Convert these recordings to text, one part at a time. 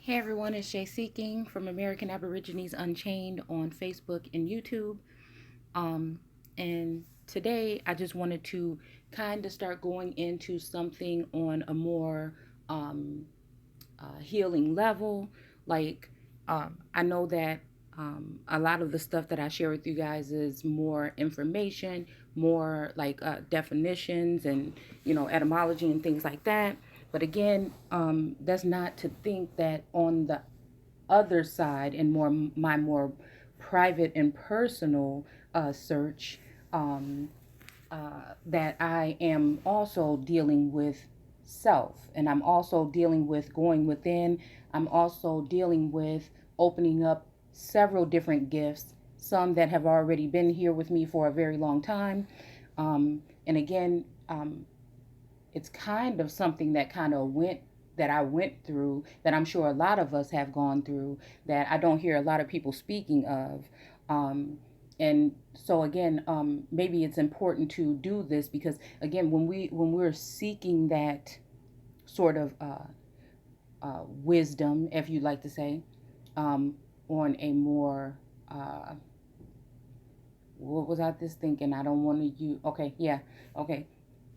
Hey everyone, it's Jay Seeking from American Aborigines Unchained on Facebook and YouTube. Um, and today I just wanted to kind of start going into something on a more um, healing level. Like, I know that a lot of the stuff that I share with you guys is more information, more like definitions and, etymology and things like that. But again, that's not to think that on the other side and my more private and personal search, um, that I am also dealing with self, and I'm also dealing with going within. I'm also dealing with opening up several different gifts, some that have already been here with me for a very long time. And again, it's kind of something that I went through, that I'm sure a lot of us have gone through, that I don't hear a lot of people speaking of. Um, and so again, maybe it's important to do this because again, when we're seeking that sort of wisdom, if you'd like to say, um, on a more what was I just thinking? I don't want to use. Okay, yeah, okay,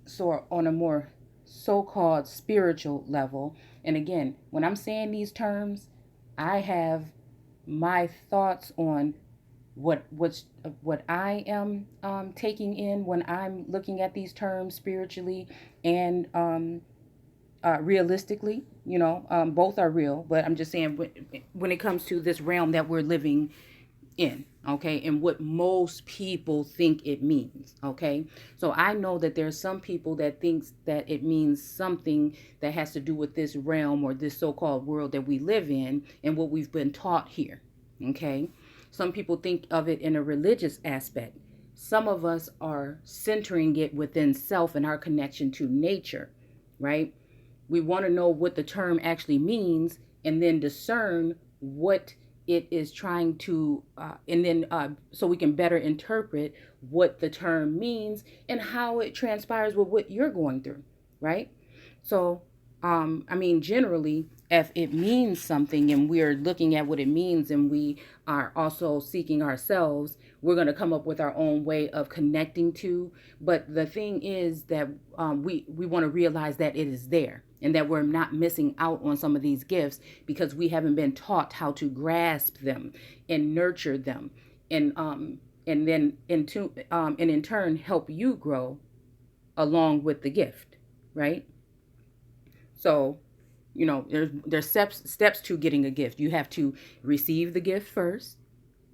so on a more so-called spiritual level. And again, when I'm saying these terms, I have my thoughts on what I am taking in when I'm looking at these terms spiritually and realistically. Both are real, but I'm just saying when it comes to this realm that we're living in, okay, and what most people think it means, okay. So I know that there's some people that thinks that it means something that has to do with this realm or this so-called world that we live in and what we've been taught here, okay. Some people think of it in a religious aspect. Some of us are centering it within self and our connection to nature, right? We want to know what the term actually means and then discern what it is trying to, and then so we can better interpret what the term means and how it transpires with what you're going through, right? So, I mean, generally, if it means something and we're looking at what it means and we are also seeking ourselves, we're going to come up with our own way of connecting to. But the thing is that we want to realize that it is there and that we're not missing out on some of these gifts because we haven't been taught how to grasp them and nurture them and then and in turn help you grow along with the gift, right? So, there's steps to getting a gift. You have to receive the gift first.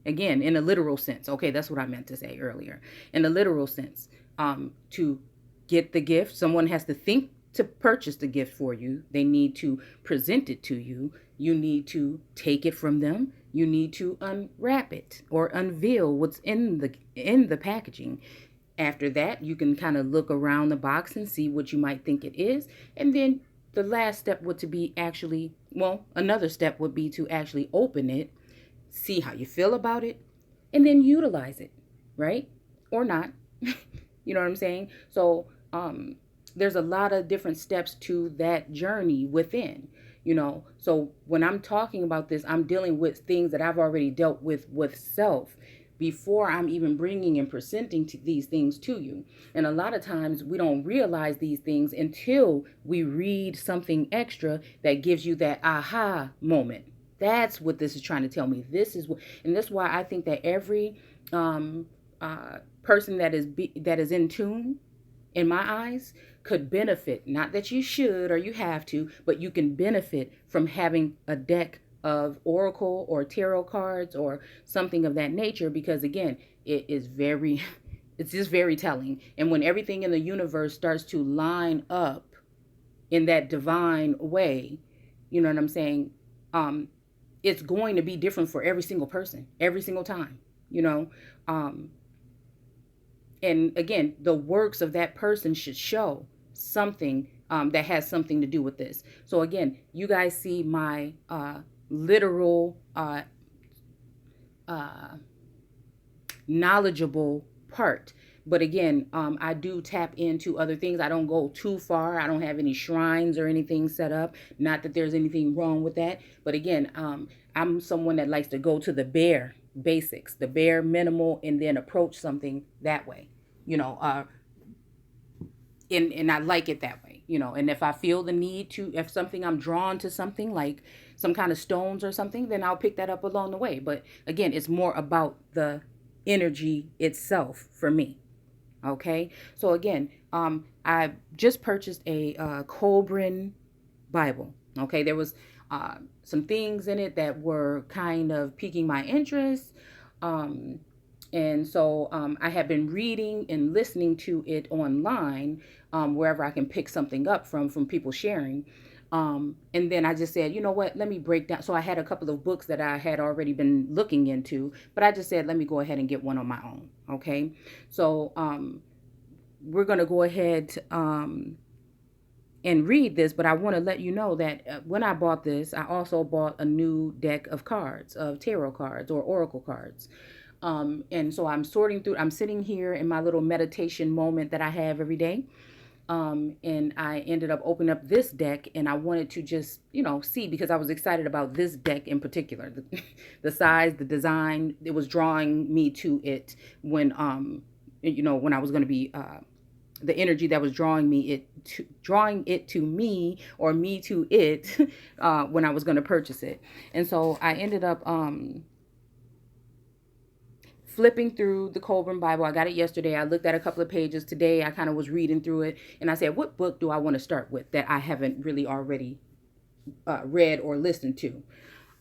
Again, in a literal sense. Okay, that's what I meant to say earlier. In a literal sense, to get the gift, someone has to think to purchase the gift for you. They need to present it to you. You need to take it from them. You need to unwrap it or unveil what's in the packaging. After that, you can kind of look around the box and see what you might think it is. And then the last step would to be actually, well, another step would be to actually open it, see how you feel about it, and then utilize it, right? Or not. You know what I'm saying? So, there's a lot of different steps to that journey within. So when I'm talking about this, I'm dealing with things that I've already dealt with self before I'm even bringing and presenting to these things to you. And a lot of times we don't realize these things until we read something extra that gives you that aha moment. That's what this is trying to tell me. This is what, and that's why I think that every person that is in tune, in my eyes, could benefit. Not that you should or you have to, but you can benefit from having a deck of oracle or tarot cards or something of that nature, because again, it is very it's just very telling. And when everything in the universe starts to line up in that divine way, you know what I'm saying? It's going to be different for every single person, every single time, you know. Um, and again, the works of that person should show something that has something to do with this. So again, you guys see my literal uh, knowledgeable part, But again, I do tap into other things. I don't go too far. I don't have any shrines or anything set up. Not that there's anything wrong with that. But again, I'm someone that likes to go to the bare basics, the bare minimal, and then approach something that way. You know, and I like it that way, and if I feel the need to, if something, I'm drawn to something like some kind of stones or something, then I'll pick that up along the way. But again, it's more about the energy itself for me. Okay, so again, I just purchased a Cobran Bible. Okay, there was some things in it that were kind of piquing my interest. um, and so I have been reading and listening to it online, wherever I can pick something up from people sharing. And then I just said, you know what, let me break down. So I had a couple of books that I had already been looking into, but I just said, let me go ahead and get one on my own. Okay. So we're going to go ahead and read this, but I want to let you know that when I bought this, I also bought a new deck of cards, of tarot cards or oracle cards. And so I'm sorting through, I'm sitting here in my little meditation moment that I have every day. And I ended up opening up this deck, and I wanted to just, see, because I was excited about this deck in particular. The size, the design, it was drawing me to it when, when I was going to be, the energy that was drawing it to me, or me to it, when I was going to purchase it. And so I ended up, flipping through the Colburn Bible. I got it yesterday. I looked at a couple of pages today. I kind of was reading through it, and I said, what book do I want to start with that I haven't really already read or listened to?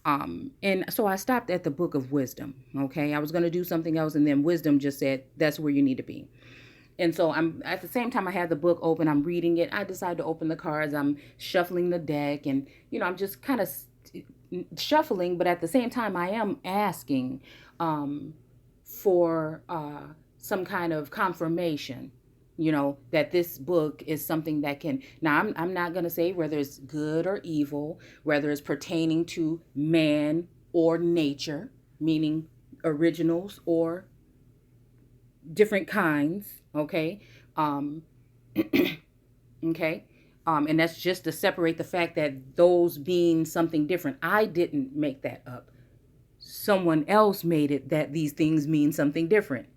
And so I stopped at the Book of Wisdom. Okay, I was going to do something else, and then Wisdom just said, that's where you need to be. And so I'm, at the same time I had the book open, I'm reading it. I decided to open the cards. I'm shuffling the deck, and I'm just kind of shuffling, but at the same time I am asking for some kind of confirmation, that this book is something that can, now I'm not going to say whether it's good or evil, whether it's pertaining to man or nature, meaning originals or different kinds. Okay. Okay. And that's just to separate the fact that those mean something different. I didn't make that up. Someone else made it that these things mean something different.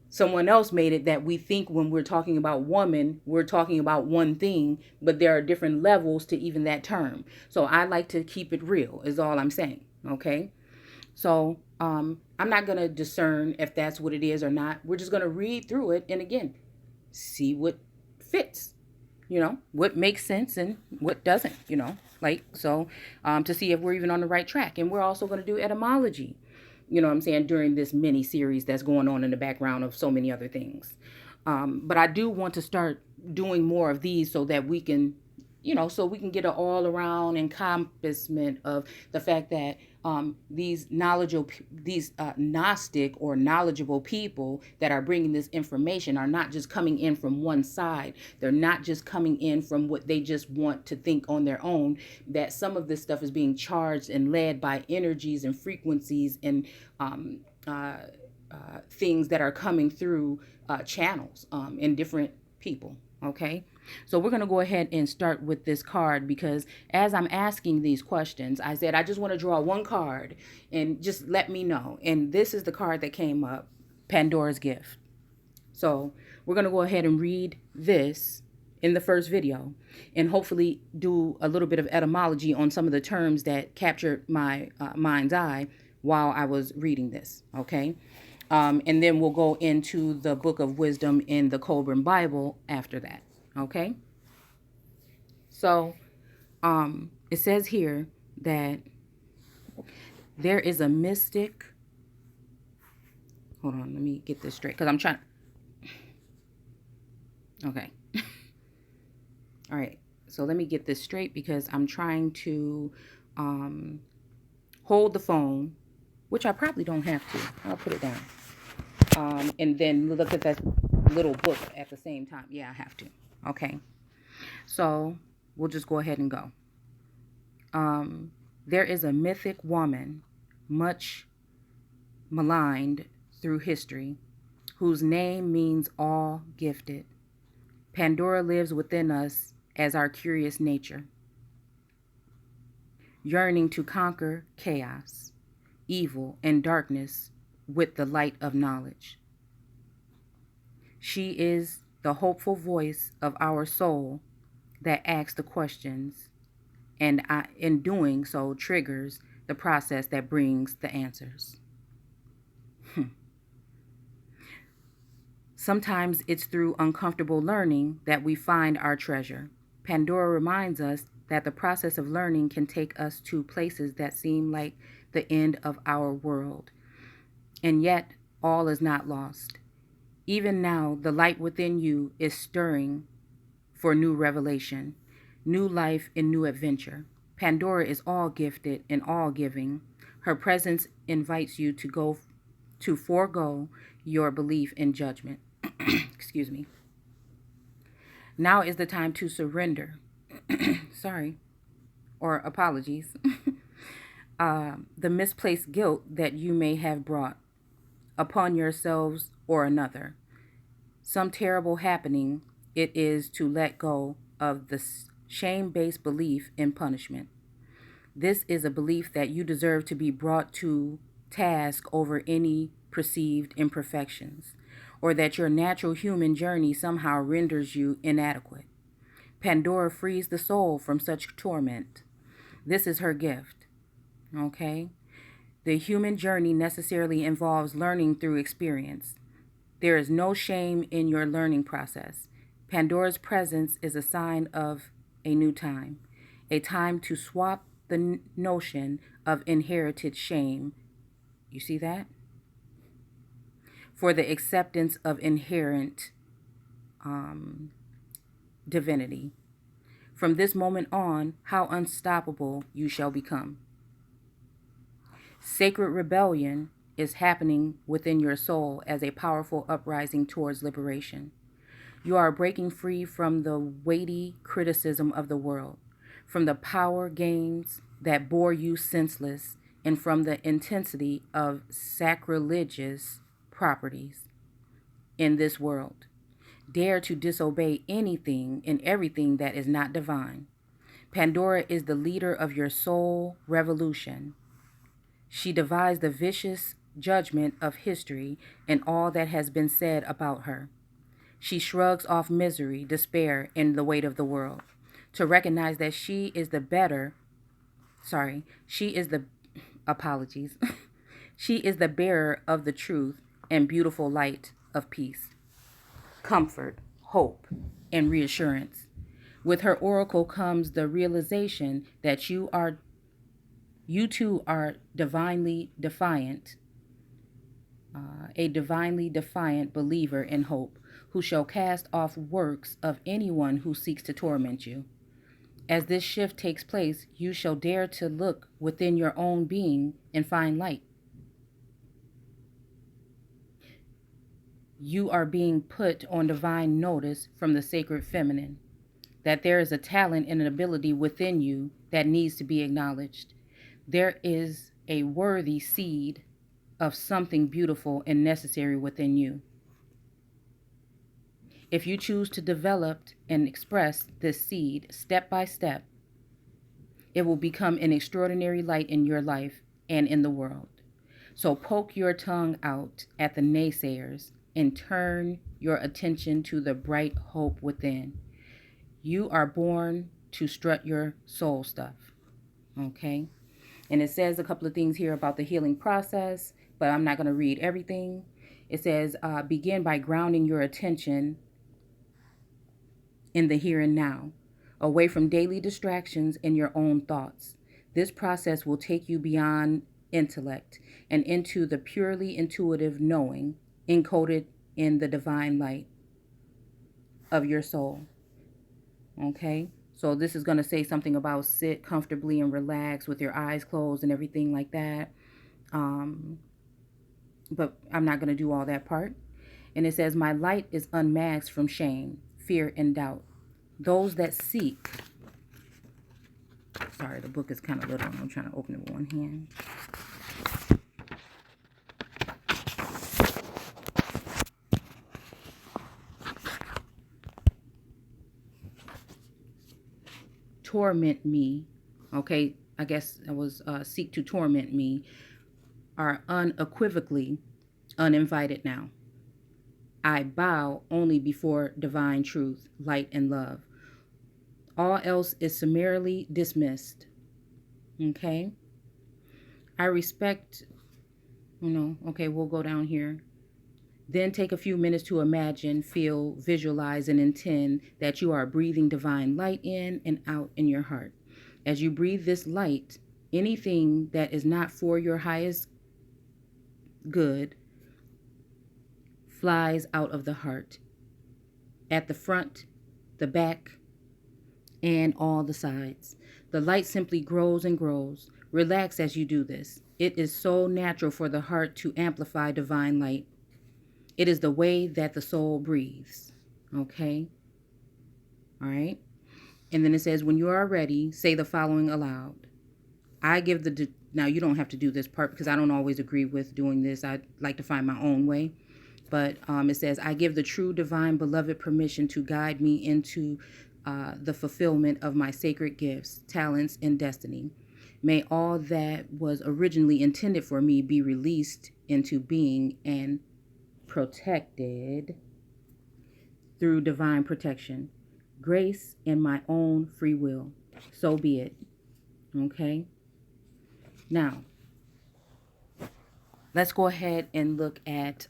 Someone else made it that we think when we're talking about woman, we're talking about one thing, but there are different levels to even that term. So I like to keep it real, is all I'm saying. Okay. So I'm not going to discern if that's what it is or not. We're just going to read through it, and again, see what fits, what makes sense and what doesn't, so to see if we're even on the right track. And we're also going to do etymology, what I'm saying, during this mini series that's going on in the background of so many other things. But I do want to start doing more of these so that we can, so we can get an all around encompassment of the fact that these Gnostic or knowledgeable people that are bringing this information are not just coming in from one side. They're not just coming in from what they just want to think on their own, that some of this stuff is being charged and led by energies and frequencies and things that are coming through channels in different people. Okay. So we're going to go ahead and start with this card, because as I'm asking these questions, I said, I just want to draw one card and just let me know. And this is the card that came up, Pandora's Gift. So we're going to go ahead and read this in the first video and hopefully do a little bit of etymology on some of the terms that captured my mind's eye while I was reading this. Okay. And then we'll go into the Book of Wisdom in the Colburn Bible after that. Okay. So, it says here that there is a mystic. Hold on, let me get this straight, because I'm trying. Okay. All right. So let me get this straight, because I'm trying to hold the phone, which I probably don't have to. I'll put it down. And then look at that little book at the same time. Yeah, I have to. Okay. So we'll just go ahead and go. There is a mythic woman, much maligned through history, whose name means all gifted. Pandora lives within us as our curious nature, yearning to conquer chaos, evil, and darkness with the light of knowledge. She is the hopeful voice of our soul that asks the questions, and in doing so triggers the process that brings the answers. Sometimes it's through uncomfortable learning that we find our treasure. Pandora reminds us that the process of learning can take us to places that seem like the end of our world. And yet, all is not lost. Even now, the light within you is stirring for new revelation, new life, and new adventure. Pandora is all gifted and all giving. Her presence invites you to forego your belief in judgment. Excuse me. Now is the time to surrender. Sorry, or apologies. The misplaced guilt that you may have brought upon yourselves or another. Some terrible happening, it is to let go of the shame-based belief in punishment. This is a belief that you deserve to be brought to task over any perceived imperfections, or that your natural human journey somehow renders you inadequate. Pandora frees the soul from such torment. This is her gift, okay? The human journey necessarily involves learning through experience. There is no shame in your learning process. Pandora's presence is a sign of a new time, a time to swap the notion of inherited shame. You see that? For the acceptance of inherent divinity. From this moment on, how unstoppable you shall become. Sacred rebellion is happening within your soul as a powerful uprising towards liberation. You are breaking free from the weighty criticism of the world, from the power games that bore you senseless, and from the intensity of sacrilegious properties in this world. Dare to disobey anything and everything that is not divine. Pandora is the leader of your soul revolution. She devised the vicious judgment of history and all that has been said about her. She shrugs off misery, despair, and the weight of the world to recognize that she is the apologies. She is the bearer of the truth and beautiful light of peace, comfort, hope, and reassurance. With her oracle comes the realization that you too are divinely defiant, a divinely defiant believer in hope, who shall cast off works of anyone who seeks to torment you. As this shift takes place, you shall dare to look within your own being and find light. You are being put on divine notice from the sacred feminine, that there is a talent and an ability within you that needs to be acknowledged. There is a worthy seed of something beautiful and necessary within you. If you choose to develop and express this seed step by step, it will become an extraordinary light in your life and in the world. So poke your tongue out at the naysayers and turn your attention to the bright hope within. You are born to strut your soul stuff, okay? And it says a couple of things here about the healing process, but I'm not going to read everything. It says, begin by grounding your attention in the here and now, away from daily distractions and your own thoughts. This process will take you beyond intellect and into the purely intuitive knowing encoded in the divine light of your soul. Okay? So this is going to say something about sit comfortably and relax with your eyes closed and everything like that. But I'm not going to do all that part. And it says, my light is unmasked from shame, fear, and doubt. Those that seek. Sorry, the book is kind of little. I'm trying to open it with one hand. torment me, okay, I guess it was seek to torment me, are unequivocally uninvited now. I bow only before divine truth, light, and love. All else is summarily dismissed. Okay? I respect, okay, we'll go down here. Then take a few minutes to imagine, feel, visualize, and intend that you are breathing divine light in and out in your heart. As you breathe this light, anything that is not for your highest good flies out of the heart, at the front, the back, and all the sides. The light simply grows and grows. Relax as you do this. It is so natural for the heart to amplify divine light. It is the way that the soul breathes. Okay? All right? And then it says, when you are ready, say the following aloud. Now you don't have to do this part because I don't always agree with doing this. I like to find my own way. But it says, I give the true divine beloved permission to guide me into the fulfillment of my sacred gifts, talents, and destiny. May all that was originally intended for me be released into being and protected through divine protection, grace, and my own free will. So be it. Okay? Now, let's go ahead and look at,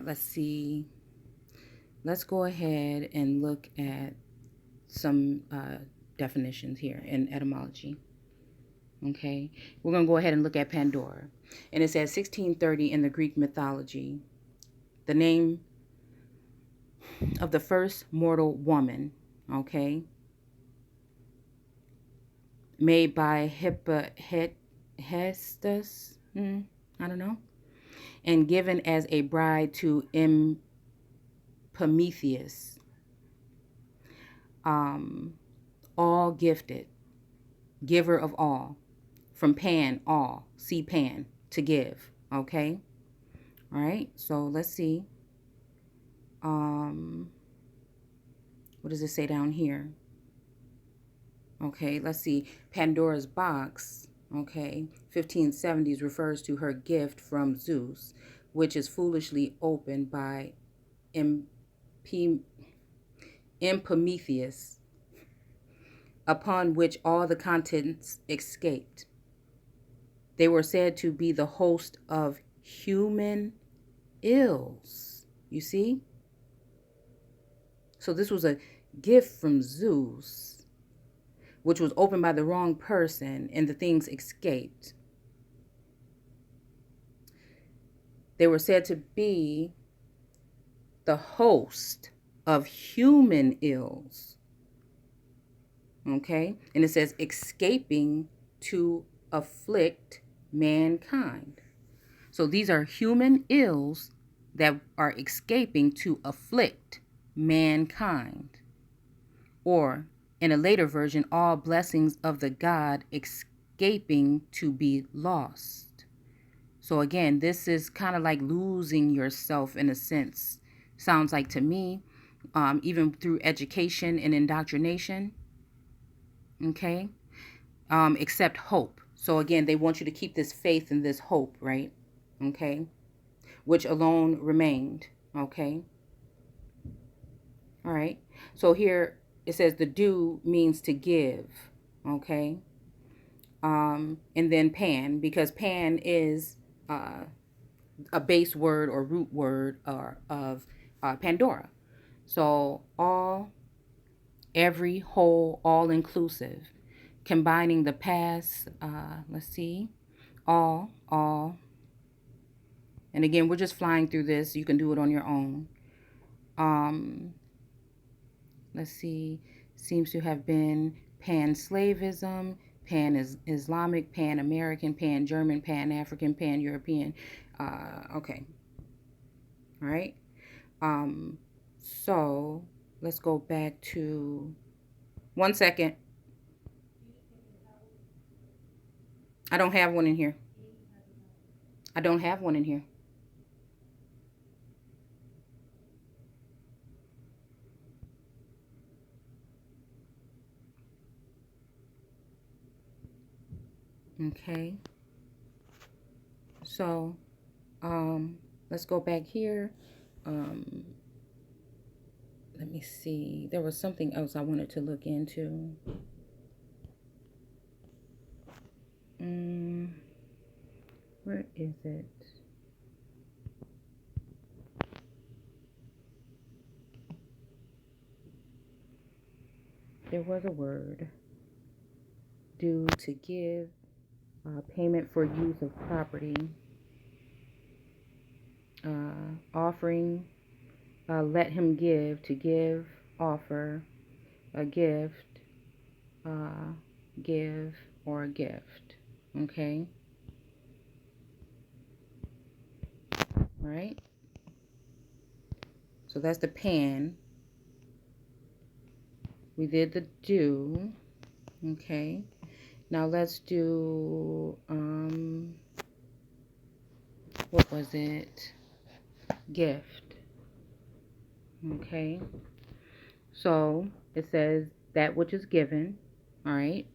let's see. Let's go ahead and look at some definitions here in etymology. Okay, we're going to go ahead and look at Pandora. And it says 1630 in the Greek mythology, the name of the first mortal woman, okay, made by Hestus, I don't know, and given as a bride to Prometheus, all gifted, giver of all. From Pan, all. See Pan, to give. Okay? All right. So let's see. What does it say down here? Okay, let's see. Pandora's box, okay, 1570s refers to her gift from Zeus, which is foolishly opened by Prometheus, upon which all the contents escaped. They were said to be the host of human ills. You see? So this was a gift from Zeus, which was opened by the wrong person, and the things escaped. They were said to be the host of human ills. Okay? And it says escaping to afflict mankind. So these are human ills that are escaping to afflict mankind. Or in a later version, all blessings of the God escaping to be lost. So again, this is kind of like losing yourself in a sense. Sounds like to me, even through education and indoctrination. Okay? Except hope. So again, they want you to keep this faith and this hope, right? Okay? Which alone remained. Okay? All right. So here it says the do means to give. Okay? And then Pan, because Pan is a base word or root word of Pandora. So all, every, whole, all inclusive. Combining the past, let's see, all, and again, we're just flying through this. You can do it on your own. Let's see, seems to have been pan-slavism, pan-Islamic, pan-American, pan-German, pan-African, pan-European. Okay. All right. So let's go back to, 1 second. I don't have one in here. I don't have one in here. Okay. So, let's go back here. Let me see. There was something else I wanted to look into. Where is it? There was a word. Due to give, payment for use of property, offering, let him give, to give, offer, a gift, give, or a gift. Okay? All right? So that's the pan. We did the do. Okay? Now let's do, what was it? Gift. Okay? So it says that which is given. All right?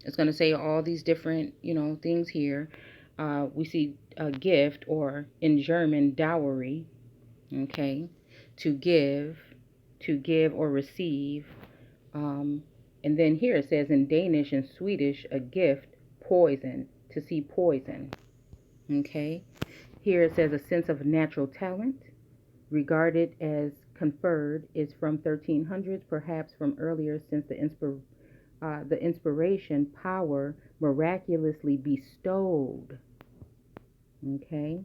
It's going to say all these different, things here. We see a gift, or in German, dowry. Okay? To give or receive. And then here it says in Danish and Swedish, a gift, poison, to see poison. Okay? Here it says a sense of natural talent, regarded as conferred, is from 1300s, perhaps from earlier, since the inspiration power miraculously bestowed. Okay?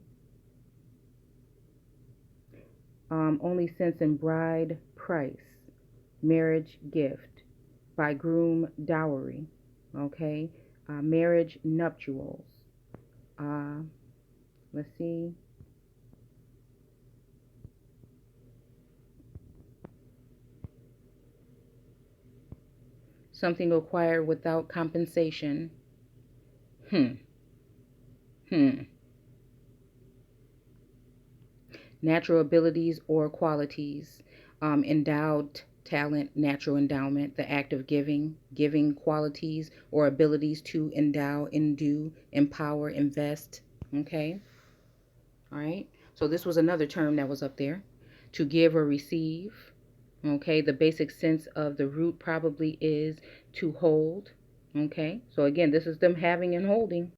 Only sense in bride price, marriage gift, by groom dowry. Okay? Marriage nuptials. Let's see. Something acquired without compensation. Natural abilities or qualities. Endowed talent, natural endowment, the act of giving qualities or abilities to endow, endue, empower, invest. Okay? All right? So this was another term that was up there. To give or receive. Okay? The basic sense of the root probably is to hold. Okay? So again, this is them having and holding.